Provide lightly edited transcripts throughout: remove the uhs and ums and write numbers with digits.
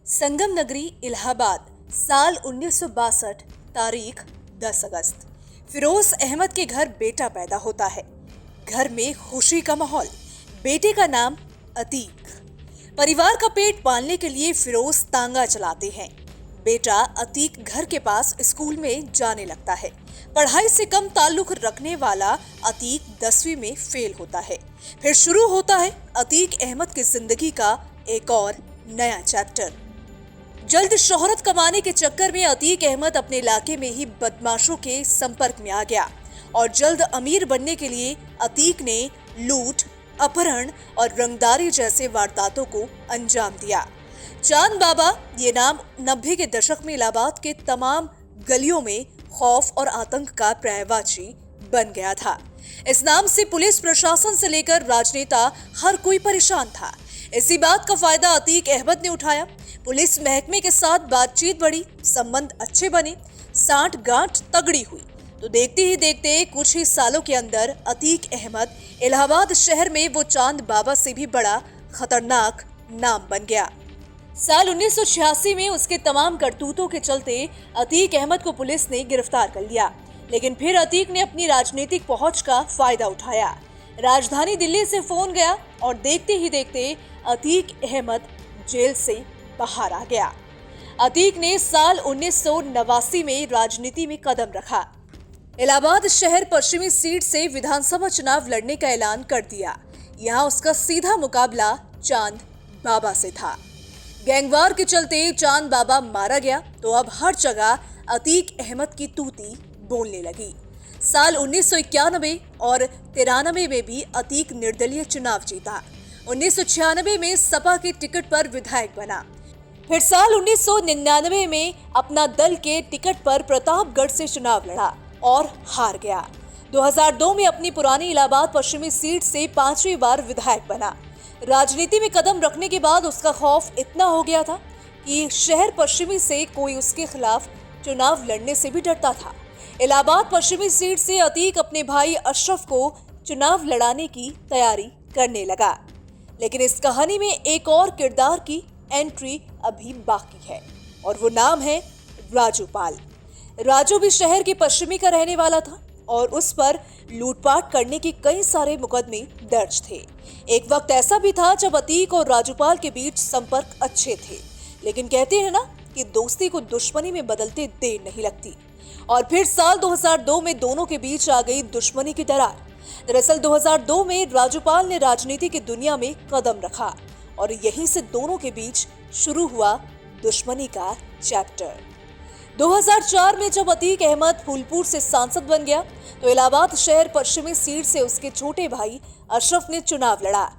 संगम नगरी इलाहाबाद, साल 1962, तारीख 10 अगस्त। फिरोज अहमद के घर बेटा पैदा होता है। घर में खुशी का माहौल। बेटे का नाम अतीक। परिवार का पेट पालने के लिए फिरोज तांगा चलाते हैं। बेटा अतीक घर के पास स्कूल में जाने लगता है। पढ़ाई से कम ताल्लुक रखने वाला अतीक 10वीं में फेल होता है। फिर शुरू होता है अतीक अहमद की जिंदगी का एक और नया चैप्टर। जल्द शोहरत कमाने के चक्कर में अतीक अहमद अपने इलाके में ही बदमाशों के संपर्क में आ गया और जल्द अमीर बनने के लिए अतीक ने लूट, अपहरण और रंगदारी जैसे वारदातों को अंजाम दिया। चांद बाबा ये नाम 90 के दशक में इलाहाबाद के तमाम गलियों में खौफ और आतंक का पर्यायवाची बन गया था। इस नाम से पुलिस प्रशासन से लेकर राजनेता हर कोई परेशान था। इसी बात का फायदा अतीक अहमद ने उठाया। पुलिस महकमे के साथ बातचीत बढ़ी, संबंध अच्छे बने, साठ गांठ तगड़ी हुई तो देखते ही देखते कुछ ही सालों के अंदर अतीक अहमद इलाहाबाद शहर में वो चांद बाबा से भी बड़ा खतरनाक नाम बन गया। साल 1986 में उसके तमाम करतूतों के चलते अतीक अहमद को पुलिस ने गिरफ्तार कर लिया, लेकिन फिर अतीक ने अपनी राजनीतिक पहुंच का फायदा उठाया। राजधानी दिल्ली से फोन गया और देखते ही देखते अतीक अहमद जेल से बाहर आ गया। अतीक ने साल 1989 में राजनीति में कदम रखा। इलाहाबाद शहर पश्चिमी सीट से विधानसभा चुनाव लड़ने का ऐलान कर दिया। यहाँ उसका सीधा मुकाबला चांद बाबा से था। गैंगवार के चलते चांद बाबा मारा गया तो अब हर जगह अतीक अहमद की तूती बोलने लगी। साल 1991 और 93 में भी अतीक निर्दलीय चुनाव जीता। 1996 में सपा के टिकट पर विधायक बना। फिर साल 1999 में अपना दल के टिकट पर प्रतापगढ़ से चुनाव लड़ा और हार गया। 2002 में अपनी पुरानी इलाहाबाद पश्चिमी सीट से 5वीं बार विधायक बना। राजनीति में कदम रखने के बाद उसका खौफ इतना हो गया था कि शहर पश्चिमी से कोई उसके खिलाफ चुनाव लड़ने से भी डरता था। इलाहाबाद पश्चिमी सीट से अतीक अपने भाई अशरफ को चुनाव लड़ाने की तैयारी करने लगा, लेकिन इस कहानी में एक और किरदार की एंट्री अभी बाकी है और वो नाम है राजूपाल। राजू भी शहर के पश्चिमी का रहने वाला था और उस पर लूटपाट करने के कई सारे मुकदमे दर्ज थे। एक वक्त ऐसा भी था जब अतीक और राजूपाल के बीच संपर्क अच्छे थे, लेकिन कहते हैं ना कि दोस्ती को दुश्मनी में बदलते देर नहीं लगती। और फिर साल 2002 में दोनों के बीच आ गई दुश्मनी की दरार। दरअसल 2002 में राजूपाल ने राजनीति की दुनिया में कदम रखा और यहीं से दोनों के बीच शुरू हुआ दुश्मनी का चैप्टर। 2004 में जब अतीक अहमद फूलपुर से सांसद बन गया तो इलाहाबाद शहर पश्चिमी सीट से उसके छोटे भाई अशरफ ने चुनाव लड़ा।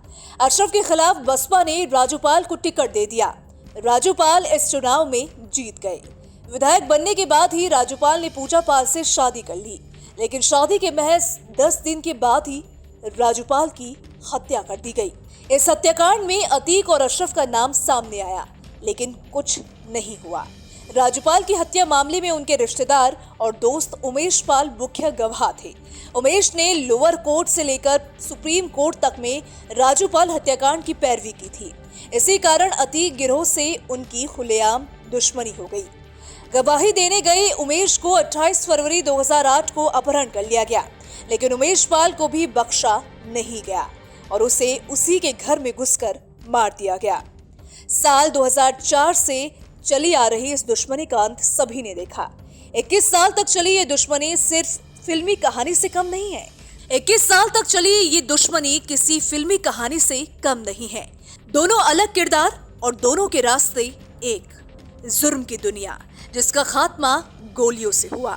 अशरफ के खिलाफ बसपा ने राजूपाल को टिकट दे दिया। राजूपाल इस चुनाव में जीत गए। विधायक बनने के बाद ही राजूपाल ने पूजा पाल से शादी कर ली, लेकिन शादी के महज 10 दिन के बाद ही राजूपाल की हत्या कर दी गई। इस हत्याकांड में अतीक और अशरफ का नाम सामने आया, लेकिन कुछ नहीं हुआ। राजूपाल की हत्या मामले में उनके रिश्तेदार और दोस्त उमेश पाल मुख्य गवाह थे। उमेश ने लोअर कोर्ट से लेकर सुप्रीम कोर्ट तक में राजूपाल हत्याकांड की पैरवी की थी। इसी कारण अतीक गिरोह से उनकी खुलेआम दुश्मनी हो गई। गवाही देने गए उमेश को 28 फरवरी 2008 को अपहरण कर लिया गया, लेकिन उमेश पाल को भी बख्शा नहीं गया और उसे उसी के घर में घुसकर मार दिया गया। साल 2004 से चली आ रही इस दुश्मनी का अंत सभी ने देखा। 21 साल तक चली ये दुश्मनी सिर्फ फिल्मी कहानी से कम नहीं है। 21 साल तक चली ये दुश्मनी किसी फिल्मी कहानी से कम नहीं है। दोनों अलग किरदार और दोनों के रास्ते एक जुर्म की दुनिया, जिसका खात्मा गोलियों से हुआ।